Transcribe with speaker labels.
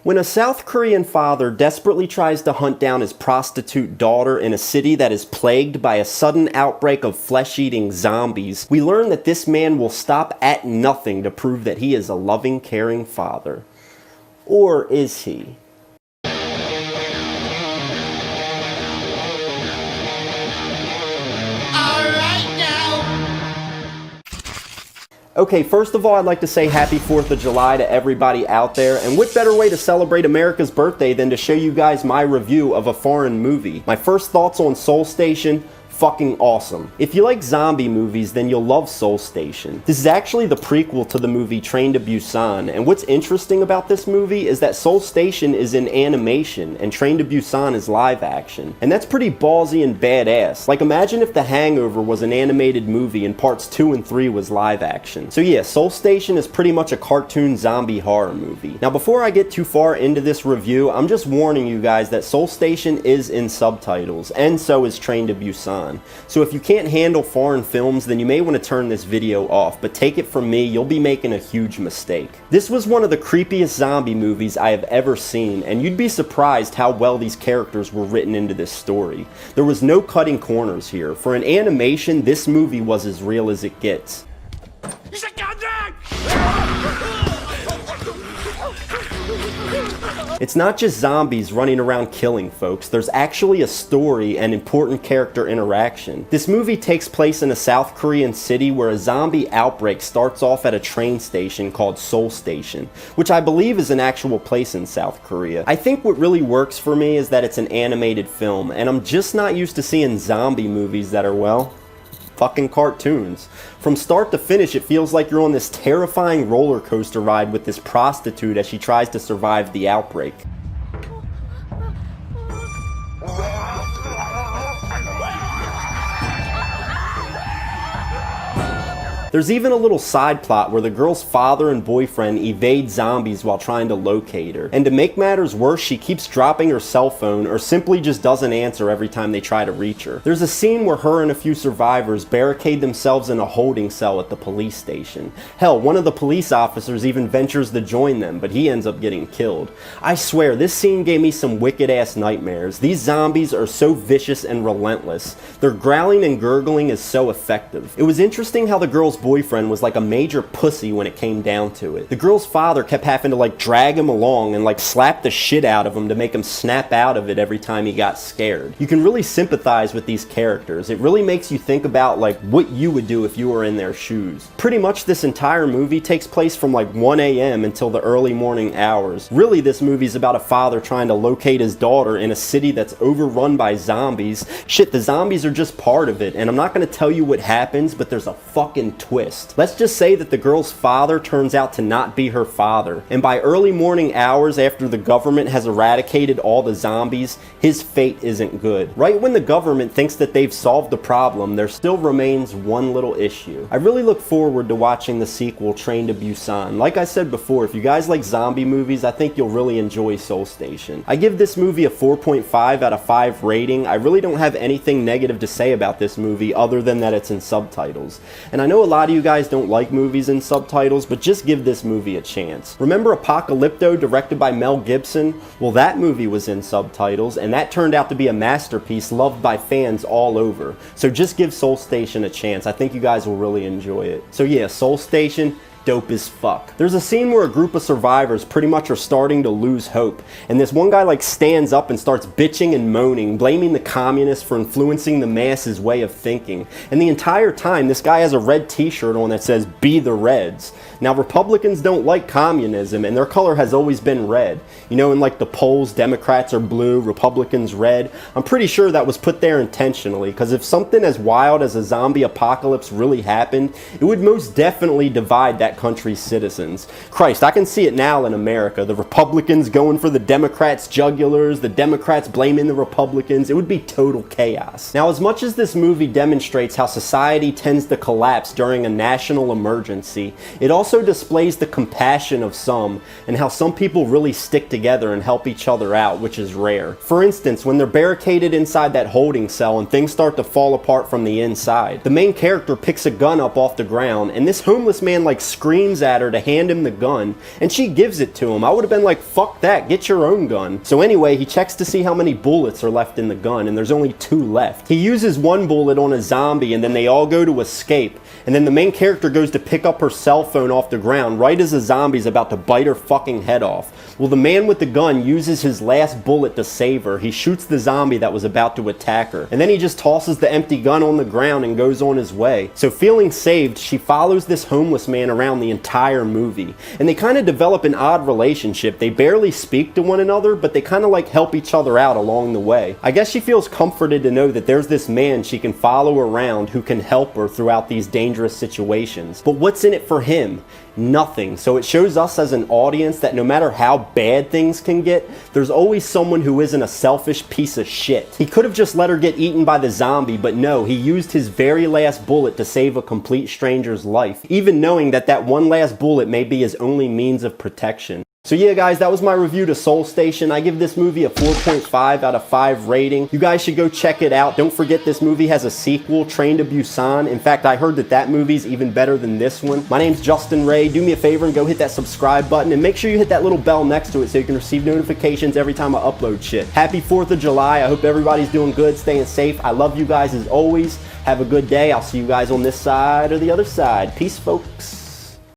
Speaker 1: When a South Korean father desperately tries to hunt down his prostitute daughter in a city that is plagued by a sudden outbreak of flesh-eating zombies, we learn that this man will stop at nothing to prove that he is a loving, caring father. Or is he? Okay, first of all, I'd like to say happy 4th of July to everybody out there, and what better way to celebrate America's birthday than to show you guys my review of a foreign movie. My first thoughts on Seoul Station: fucking awesome. If you like zombie movies, then you'll love Seoul Station. This is actually the prequel to the movie Train to Busan, and what's interesting about this movie is that Seoul Station is in animation and Train to Busan is live action. And that's pretty ballsy and badass. Like, imagine if The Hangover was an animated movie and parts 2 and 3 was live action. So yeah, Seoul Station is pretty much a cartoon zombie horror movie. Now before I get too far into this review, I'm just warning you guys that Seoul Station is in subtitles, and so is Train to Busan. So if you can't handle foreign films, then you may want to turn this video off, but take it from me, you'll be making a huge mistake. This was one of the creepiest zombie movies I have ever seen, and you'd be surprised how well these characters were written into this story. There was no cutting corners here. For an animation, this movie was as real as it gets. It's not just zombies running around killing folks, there's actually a story and important character interaction. This movie takes place in a South Korean city where a zombie outbreak starts off at a train station called Seoul Station, which I believe is an actual place in South Korea. I think what really works for me is that it's an animated film, and I'm just not used to seeing zombie movies that are, well, fucking cartoons. From start to finish, it feels like you're on this terrifying roller coaster ride with this prostitute as she tries to survive the outbreak. There's even a little side plot where the girl's father and boyfriend evade zombies while trying to locate her. And to make matters worse, she keeps dropping her cell phone or simply just doesn't answer every time they try to reach her. There's a scene where her and a few survivors barricade themselves in a holding cell at the police station. Hell, one of the police officers even ventures to join them, but he ends up getting killed. I swear, this scene gave me some wicked-ass nightmares. These zombies are so vicious and relentless. Their growling and gurgling is so effective. It was interesting how the girl's boyfriend was like a major pussy when it came down to it. The girl's father kept having to like drag him along and like slap the shit out of him to make him snap out of it every time he got scared. You can really sympathize with these characters. It really makes you think about like what you would do if you were in their shoes. Pretty much this entire movie takes place from like 1 a.m. until the early morning hours. Really, this movie's about a father trying to locate his daughter in a city that's overrun by zombies. Shit, the zombies are just part of it, and I'm not gonna tell you what happens, but there's a fucking twist. Let's just say that the girl's father turns out to not be her father, and by early morning hours after the government has eradicated all the zombies, his fate isn't good. Right when the government thinks that they've solved the problem, there still remains one little issue. I really look forward to watching the sequel, Train to Busan. Like I said before, if you guys like zombie movies, I think you'll really enjoy Seoul Station. I give this movie a 4.5 out of 5 rating. I really don't have anything negative to say about this movie other than that it's in subtitles. And I know a lot of you guys don't like movies in subtitles, but just give this movie a chance. Remember Apocalypto, directed by Mel Gibson? Well, that movie was in subtitles, and that turned out to be a masterpiece loved by fans all over. So just give Seoul Station a chance. I think you guys will really enjoy it. So yeah, Seoul Station, dope as fuck. There's a scene where a group of survivors pretty much are starting to lose hope, and this one guy like stands up and starts bitching and moaning, blaming the communists for influencing the masses' way of thinking. And the entire time, this guy has a red t-shirt on that says, "Be the Reds." Now, Republicans don't like communism, and their color has always been red. You know, in like the polls, Democrats are blue, Republicans red. I'm pretty sure that was put there intentionally, because if something as wild as a zombie apocalypse really happened, it would most definitely divide that country's citizens. Christ, I can see it now in America. The Republicans going for the Democrats' jugulars, the Democrats blaming the Republicans. It would be total chaos. Now, as much as this movie demonstrates how society tends to collapse during a national emergency, it also displays the compassion of some and how some people really stick together and help each other out, which is rare. For instance, when they're barricaded inside that holding cell and things start to fall apart from the inside, the main character picks a gun up off the ground, and this homeless man like screams at her to hand him the gun, and she gives it to him. I would have been like, fuck that, get your own gun. So anyway, he checks to see how many bullets are left in the gun, and there's only 2 left. He uses 1 bullet on a zombie, and then they all go to escape. And then the main character goes to pick up her cell phone off the ground right as the zombie's about to bite her fucking head off. Well, the man with the gun uses his last bullet to save her. He shoots the zombie that was about to attack her. And then he just tosses the empty gun on the ground and goes on his way. So feeling saved, she follows this homeless man around the entire movie. And they kind of develop an odd relationship. They barely speak to one another, but they kind of like help each other out along the way. I guess she feels comforted to know that there's this man she can follow around who can help her throughout these dangerous situations. But what's in it for him? Nothing. So it shows us as an audience that no matter how bad things can get, there's always someone who isn't a selfish piece of shit. He could have just let her get eaten by the zombie, but no, he used his very last bullet to save a complete stranger's life, even knowing that that one last bullet may be his only means of protection. So yeah guys, that was my review to Seoul Station. I give this movie a 4.5 out of 5 rating. You guys should go check it out. Don't forget this movie has a sequel, Train to Busan. In fact, I heard that movie's even better than this one. My name's Justin Ray. Do me a favor and go hit that subscribe button and make sure you hit that little bell next to it so you can receive notifications every time I upload shit. Happy 4th of July. I hope everybody's doing good, staying safe. I love you guys as always. Have a good day. I'll see you guys on this side or the other side. Peace, folks.